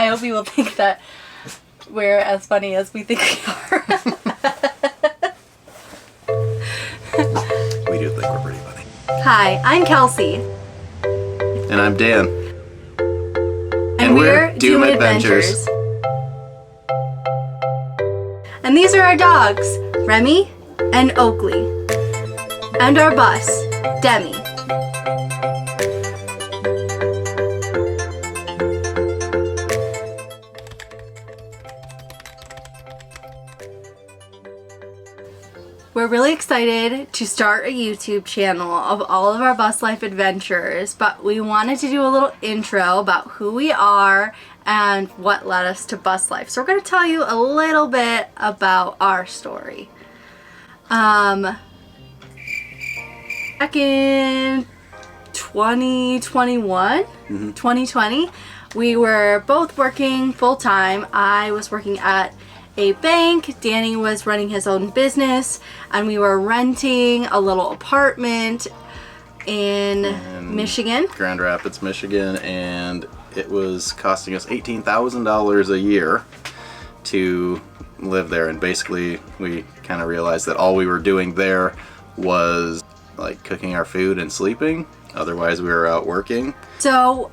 I hope you will think that we're as funny as we think we are. We do think we're pretty funny. Hi, I'm Kelcey. And I'm Dan. And we're Doom Adventures. And these are our dogs, Remy and Oakley. And our bus, Demi. We're really excited to start a YouTube channel of all of our bus life adventures, but we wanted to do a little intro about who we are and what led us to bus life. So we're going to tell you a little bit about our story. Back in 2020, we were both working full-time. I was working at a bank, Danny was running his own business, and we were renting a little apartment in Michigan. Grand Rapids, Michigan, and it was costing us $18,000 a year to live there. And basically we kind of realized that all we were doing there was like cooking our food and sleeping. Otherwise we were out working. So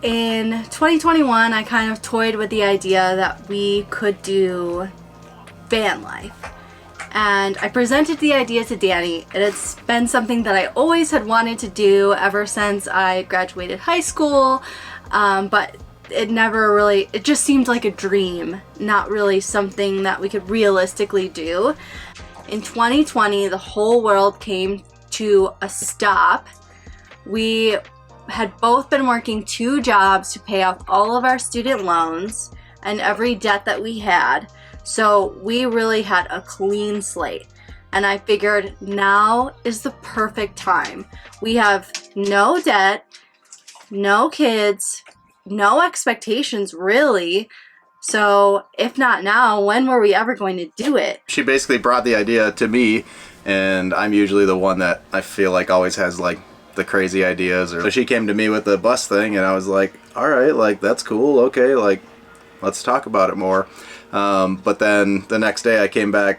in 2021, I kind of toyed with the idea that we could do van life. And I presented the idea to Danny. It's been something that I always had wanted to do ever since I graduated high school, but it just seemed like a dream, not really something that we could realistically do. In 2020, the whole world came to a stop. We had both been working 2 jobs to pay off all of our student loans and every debt that we had. So we really had a clean slate. And I figured now is the perfect time. We have no debt, no kids, no expectations really. So if not now, when were we ever going to do it? She basically brought the idea to me, and I'm usually the one that I feel like always has like the crazy ideas. So she came to me with the bus thing, and I was like, all right, like that's cool, okay, like let's talk about it more. But then the next day I came back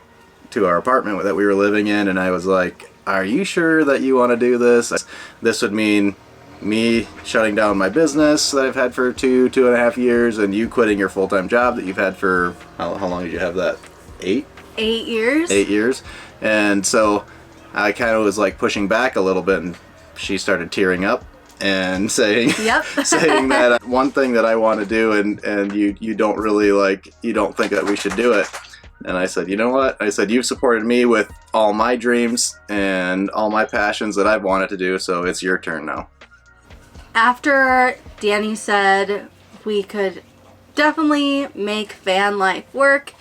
to our apartment that we were living in, and I was like, are you sure that you want to do this? This would mean me shutting down my business that I've had for 2.5 years, and you quitting your full-time job that you've had for, how long did you have that? 8 years. 8 years. And so I kind of was like pushing back a little bit, and she started tearing up and saying, yep. saying that one thing that I want to do, and you don't really like, you don't think that we should do it. And I said, you know what? I said, you've supported me with all my dreams and all my passions that I've wanted to do, so it's your turn now. After Danny said we could definitely make van life work,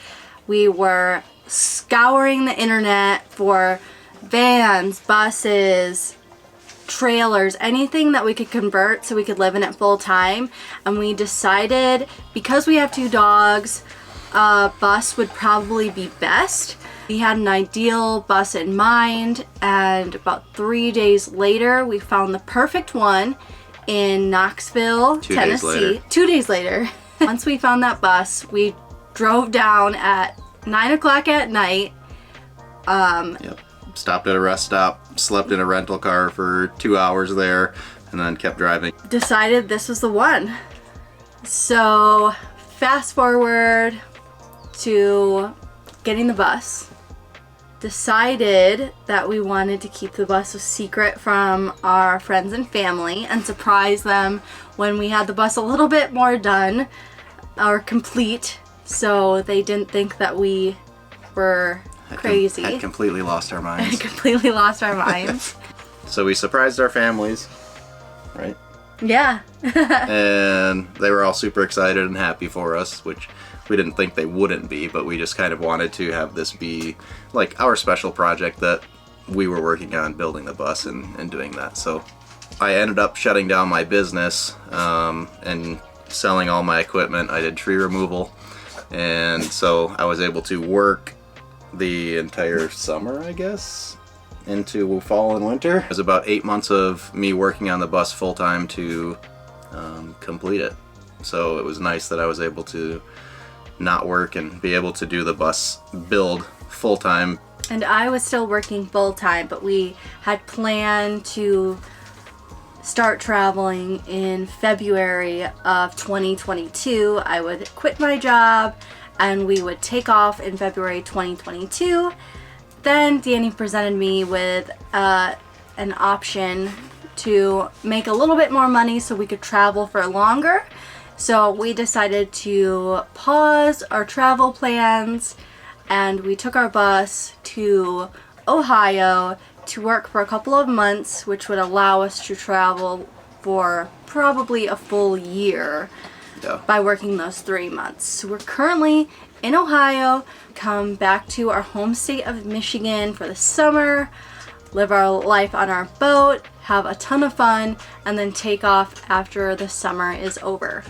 we were scouring the internet for vans, buses, trailers, anything that we could convert so we could live in it full time. And we decided, because we have 2 dogs, a bus would probably be best. We had an ideal bus in mind, and about 3 days later we found the perfect one in Knoxville, Tennessee. 2 days later. Once we found that bus, we drove down at 9 o'clock at night. Yep. Stopped at a rest stop, slept in a rental car for 2 hours there, and then kept driving. Decided this was the one. So fast forward to getting the bus. Decided that we wanted to keep the bus a secret from our friends and family and surprise them when we had the bus a little bit more done or complete, so they didn't think that we were crazy. Had completely lost our minds. Completely lost our minds. So we surprised our families, right? Yeah. And they were all super excited and happy for us, which we didn't think they wouldn't be, but we just kind of wanted to have this be like our special project that we were working on, building the bus and doing that. So I ended up shutting down my business and selling all my equipment. I did tree removal, and so I was able to work the entire summer, I guess, into fall and winter. It was about 8 months of me working on the bus full time to complete it. So it was nice that I was able to not work and be able to do the bus build full time. And I was still working full time, but we had planned to start traveling in February of 2022. I would quit my job and we would take off in February 2022. Then Danny presented me with an option to make a little bit more money so we could travel for longer. So we decided to pause our travel plans and we took our bus to Ohio to work for a couple of months, which would allow us to travel for probably a full year by working those 3 months. So we're currently in Ohio, come back to our home state of Michigan for the summer, live our life on our boat, have a ton of fun, and then take off after the summer is over.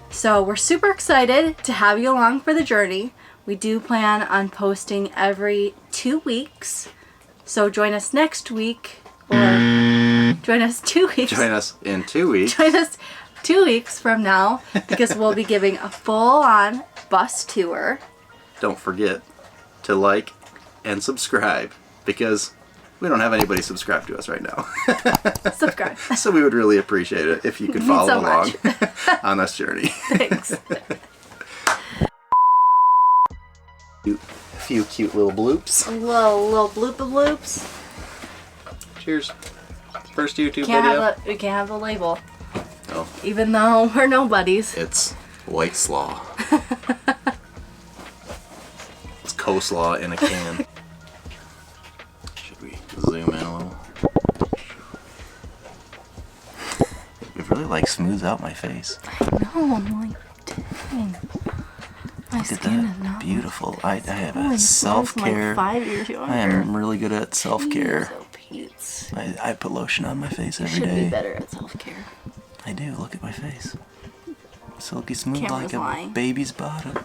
So we're super excited to have you along for the journey. We do plan on posting every 2 weeks. So join us next week, or join us 2 weeks. Join us in 2 weeks. Join us 2 weeks from now, because we'll be giving a full-on bus tour. Don't forget to like and subscribe, because we don't have anybody subscribe to us right now. Subscribe. So we would really appreciate it if you could follow along on this journey. Thanks. A few cute little bloops. Little bloops. Cheers. First YouTube Can't video. we can't have the label. Oh. Even though we're nobodies. It's white slaw. It's coleslaw in a can. Should we zoom in a little? It really like smooths out my face. I know, I'm like, dang. My Look at skin that. is not Beautiful. I have Holy a self-care. Like 5 years younger. I am really good at self-care. So Pete's. I put lotion on my face every Should day. be better at self-care. I do. Look at my face. Silky smooth Camera's like a lying. baby's bottom.